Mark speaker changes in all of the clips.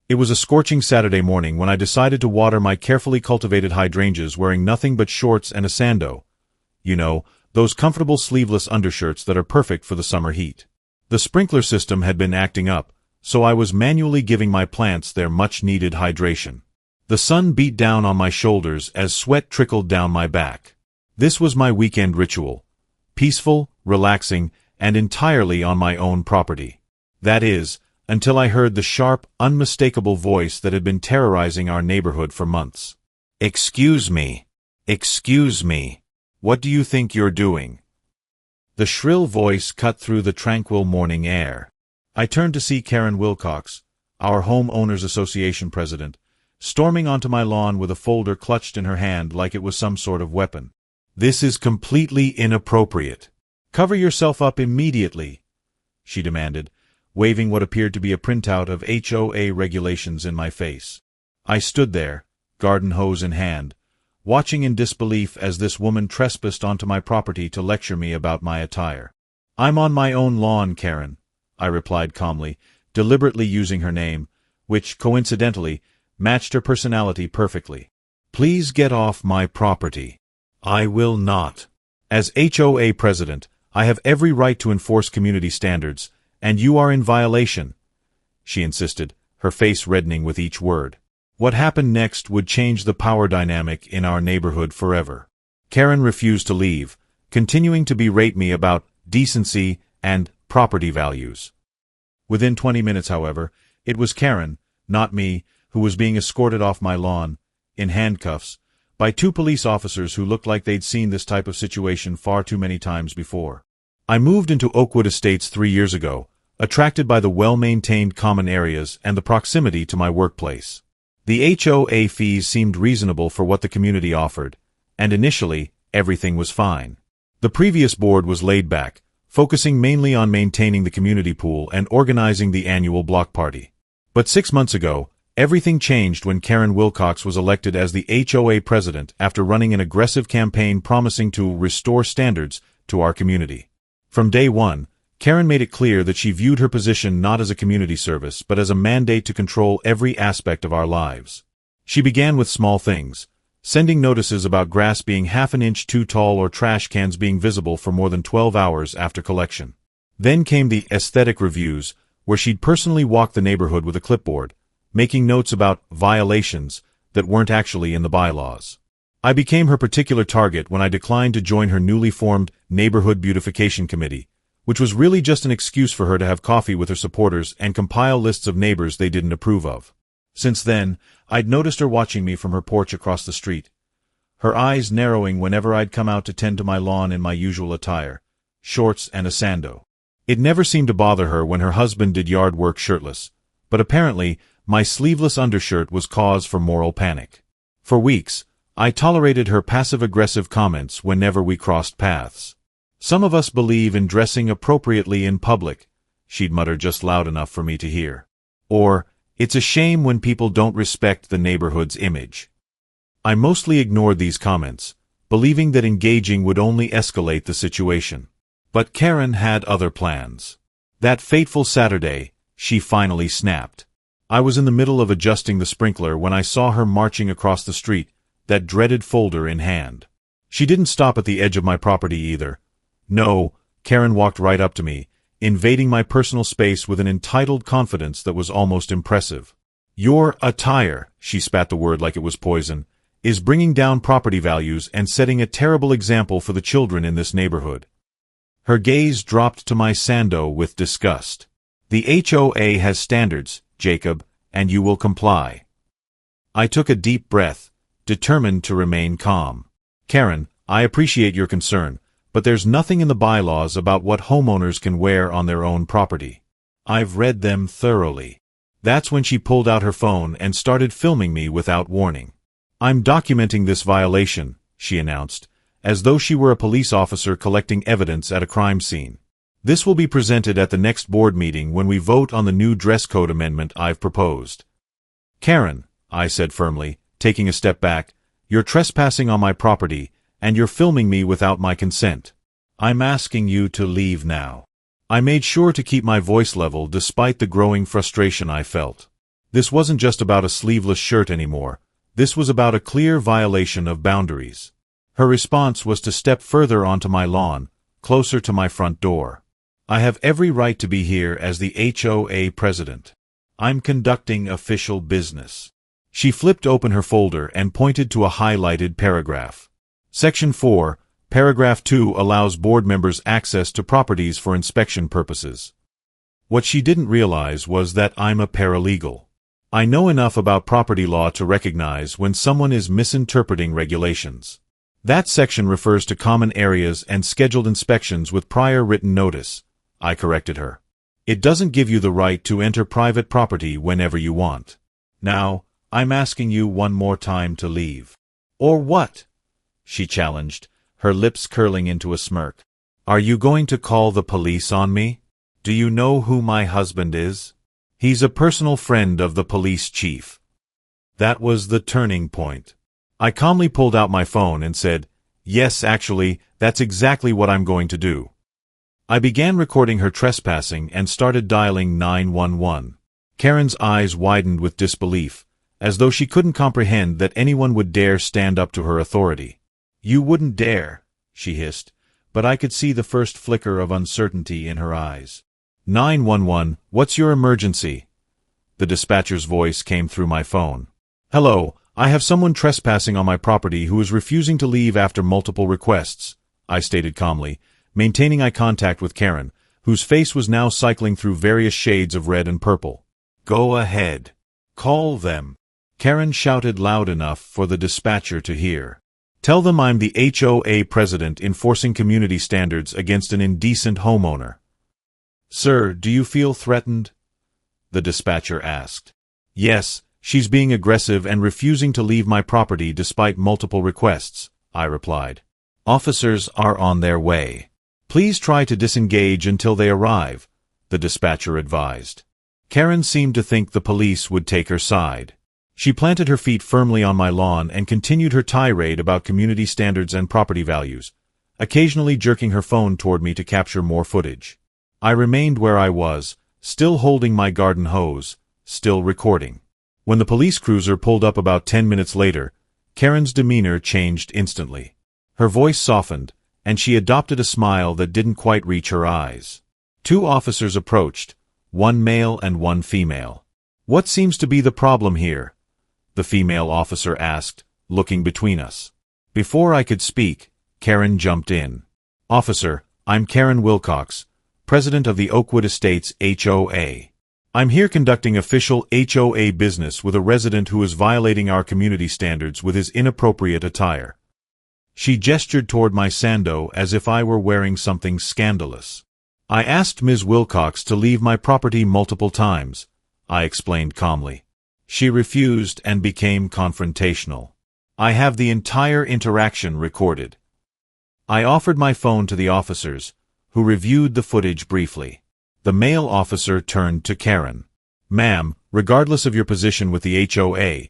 Speaker 1: It was a scorching Saturday morning when I decided to water my carefully cultivated hydrangeas wearing nothing but shorts and a Sando. You know, those comfortable sleeveless undershirts that are perfect for the summer heat. The sprinkler system had been acting up, so I was manually giving my plants their much-needed hydration. The sun beat down on my shoulders as sweat trickled down my back. This was my weekend ritual. Peaceful, relaxing, and entirely on my own property. That is, until I heard the sharp, unmistakable voice that had been terrorizing our neighborhood for months. "Excuse me. Excuse me. What do you think you're doing?" The shrill voice cut through the tranquil morning air. I turned to see Karen Wilcox, our Home Owners Association president, storming onto my lawn with a folder clutched in her hand like it was some sort of weapon. "This is completely inappropriate. Cover yourself up immediately," she demanded, waving what appeared to be a printout of HOA regulations in my face. I stood there, garden hose in hand, watching in disbelief as this woman trespassed onto my property to lecture me about my attire. "I'm on my own lawn, Karen," I replied calmly, deliberately using her name, which, coincidentally, matched her personality perfectly. "Please get off my property." "I will not. As HOA president, I have every right to enforce community standards, and you are in violation," she insisted, her face reddening with each word. What happened next would change the power dynamic in our neighborhood forever. Karen refused to leave, continuing to berate me about decency and property values. Within 20 minutes, however, it was Karen, not me, who was being escorted off my lawn, in handcuffs, by two police officers who looked like they'd seen this type of situation far too many times before. I moved into Oakwood Estates 3 years ago, attracted by the well-maintained common areas and the proximity to my workplace. The HOA fees seemed reasonable for what the community offered, and initially, everything was fine. The previous board was laid back, focusing mainly on maintaining the community pool and organizing the annual block party. But 6 months ago, everything changed when Karen Wilcox was elected as the HOA president after running an aggressive campaign promising to restore standards to our community. From day one, Karen made it clear that she viewed her position not as a community service but as a mandate to control every aspect of our lives. She began with small things, sending notices about grass being half an inch too tall or trash cans being visible for more than 12 hours after collection. Then came the aesthetic reviews, where she'd personally walk the neighborhood with a clipboard, making notes about violations that weren't actually in the bylaws. I became her particular target when I declined to join her newly formed Neighborhood Beautification Committee, which was really just an excuse for her to have coffee with her supporters and compile lists of neighbors they didn't approve of. Since then, I'd noticed her watching me from her porch across the street, her eyes narrowing whenever I'd come out to tend to my lawn in my usual attire, shorts and a Sando. It never seemed to bother her when her husband did yard work shirtless, but apparently my sleeveless undershirt was cause for moral panic. For weeks, I tolerated her passive-aggressive comments whenever we crossed paths. "Some of us believe in dressing appropriately in public," she'd mutter just loud enough for me to hear. Or, "It's a shame when people don't respect the neighborhood's image." I mostly ignored these comments, believing that engaging would only escalate the situation. But Karen had other plans. That fateful Saturday, she finally snapped. I was in the middle of adjusting the sprinkler when I saw her marching across the street, that dreaded folder in hand. She didn't stop at the edge of my property either. No, Karen walked right up to me, invading my personal space with an entitled confidence that was almost impressive. "Your attire," she spat the word like it was poison, "is bringing down property values and setting a terrible example for the children in this neighborhood." Her gaze dropped to my Sando with disgust. "The HOA has standards, Jacob, and you will comply." I took a deep breath, determined to remain calm. "Karen, I appreciate your concern, but there's nothing in the bylaws about what homeowners can wear on their own property. I've read them thoroughly." That's when she pulled out her phone and started filming me without warning. "I'm documenting this violation," she announced, as though she were a police officer collecting evidence at a crime scene. "This will be presented at the next board meeting when we vote on the new dress code amendment I've proposed." "Karen," I said firmly, taking a step back, "you're trespassing on my property, and you're filming me without my consent. I'm asking you to leave now." I made sure to keep my voice level despite the growing frustration I felt. This wasn't just about a sleeveless shirt anymore. This was about a clear violation of boundaries. Her response was to step further onto my lawn, closer to my front door. I have every right to be here as the HOA president. I'm conducting official business. She flipped open her folder and pointed to a highlighted paragraph. Section 4, Paragraph 2 allows board members access to properties for inspection purposes. What she didn't realize was that I'm a paralegal. I know enough about property law to recognize when someone is misinterpreting regulations. That section refers to common areas and scheduled inspections with prior written notice, I corrected her. It doesn't give you the right to enter private property whenever you want. Now, I'm asking you one more time to leave. Or what? She challenged, her lips curling into a smirk. Are you going to call the police on me? Do you know who my husband is? He's a personal friend of the police chief. That was the turning point. I calmly pulled out my phone and said, yes, actually, that's exactly what I'm going to do. I began recording her trespassing and started dialing 911. Karen's eyes widened with disbelief, as though she couldn't comprehend that anyone would dare stand up to her authority. You wouldn't dare, she hissed, but I could see the first flicker of uncertainty in her eyes. 911, what's your emergency? The dispatcher's voice came through my phone. Hello, I have someone trespassing on my property who is refusing to leave after multiple requests, I stated calmly, maintaining eye contact with Karen, whose face was now cycling through various shades of red and purple. Go ahead. Call them. Karen shouted loud enough for the dispatcher to hear. Tell them I'm the HOA president enforcing community standards against an indecent homeowner. Sir, do you feel threatened? The dispatcher asked. Yes, she's being aggressive and refusing to leave my property despite multiple requests, I replied. Officers are on their way. Please try to disengage until they arrive, the dispatcher advised. Karen seemed to think the police would take her side. She planted her feet firmly on my lawn and continued her tirade about community standards and property values, occasionally jerking her phone toward me to capture more footage. I remained where I was, still holding my garden hose, still recording. When the police cruiser pulled up about 10 minutes later, Karen's demeanor changed instantly. Her voice softened, and she adopted a smile that didn't quite reach her eyes. 2 officers approached, one male and one female. What seems to be the problem here? The female officer asked, looking between us. Before I could speak, Karen jumped in. Officer, I'm Karen Wilcox, president of the Oakwood Estates HOA. I'm here conducting official HOA business with a resident who is violating our community standards with his inappropriate attire. She gestured toward my Sando as if I were wearing something scandalous. I asked Ms. Wilcox to leave my property multiple times, I explained calmly. She refused and became confrontational. I have the entire interaction recorded. I offered my phone to the officers, who reviewed the footage briefly. The male officer turned to Karen. Ma'am, regardless of your position with the HOA,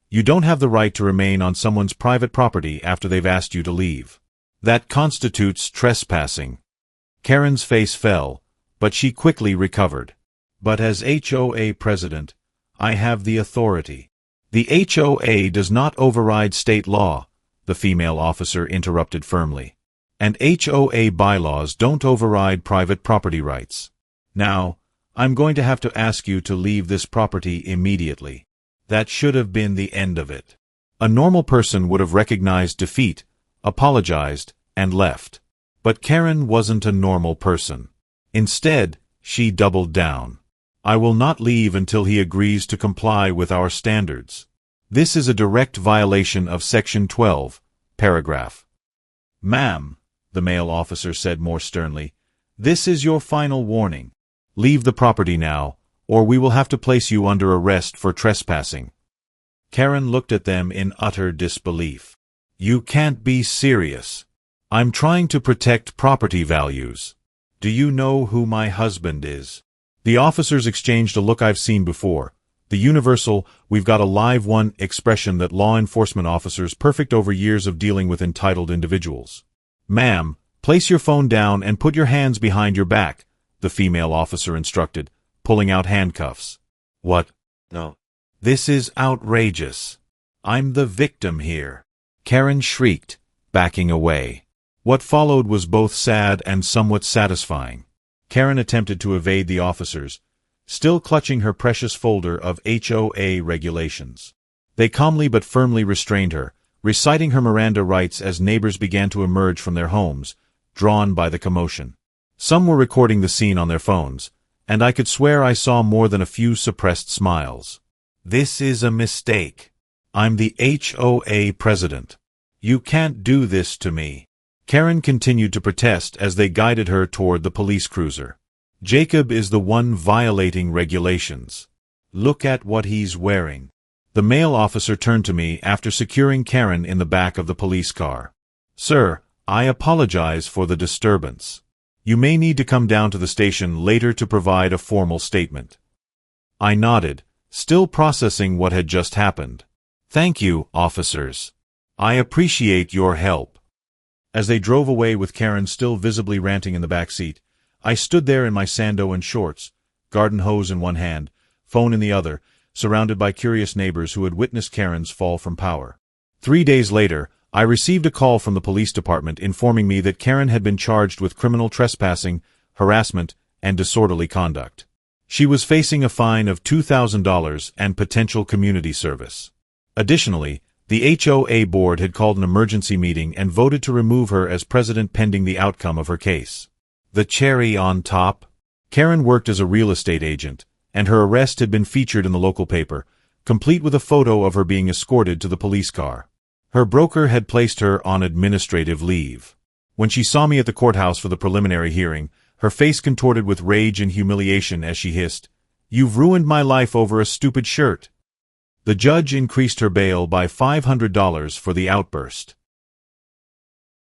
Speaker 1: you don't have the right to remain on someone's private property after they've asked you to leave. That constitutes trespassing. Karen's face fell, but she quickly recovered. But as HOA president, I have the authority. The HOA does not override state law, the female officer interrupted firmly. And HOA bylaws don't override private property rights. Now, I'm going to have to ask you to leave this property immediately. That should have been the end of it. A normal person would have recognized defeat, apologized, and left. But Karen wasn't a normal person. Instead, she doubled down. I will not leave until he agrees to comply with our standards. This is a direct violation of Section 12, paragraph. Ma'am, the male officer said more sternly, this is your final warning. Leave the property now, or we will have to place you under arrest for trespassing. Karen looked at them in utter disbelief. You can't be serious. I'm trying to protect property values. Do you know who my husband is? The officers exchanged a look I've seen before, the universal, we've got a live one expression that law enforcement officers perfect over years of dealing with entitled individuals. Ma'am, place your phone down and put your hands behind your back, the female officer instructed, pulling out handcuffs. What?
Speaker 2: No.
Speaker 1: This is outrageous. I'm the victim here. Karen shrieked, backing away. What followed was both sad and somewhat satisfying. Karen attempted to evade the officers, still clutching her precious folder of HOA regulations. They calmly but firmly restrained her, reciting her Miranda rights as neighbors began to emerge from their homes, drawn by the commotion. Some were recording the scene on their phones, and I could swear I saw more than a few suppressed smiles. This is a mistake. I'm the HOA president. You can't do this to me. Karen continued to protest as they guided her toward the police cruiser. Jacob is the one violating regulations. Look at what he's wearing. The male officer turned to me after securing Karen in the back of the police car. Sir, I apologize for the disturbance. You may need to come down to the station later to provide a formal statement. I nodded, still processing what had just happened. Thank you, officers. I appreciate your help. As they drove away with Karen still visibly ranting in the back seat, I stood there in my Sando and shorts, garden hose in one hand, phone in the other, surrounded by curious neighbors who had witnessed Karen's fall from power. 3 days later, I received a call from the police department informing me that Karen had been charged with criminal trespassing, harassment, and disorderly conduct. She was facing a fine of $2,000 and potential community service. Additionally, the HOA board had called an emergency meeting and voted to remove her as president pending the outcome of her case. The cherry on top? Karen worked as a real estate agent, and her arrest had been featured in the local paper, complete with a photo of her being escorted to the police car. Her broker had placed her on administrative leave. When she saw me at the courthouse for the preliminary hearing, her face contorted with rage and humiliation as she hissed, "You've ruined my life over a stupid shirt." The judge increased her bail by $500 for the outburst.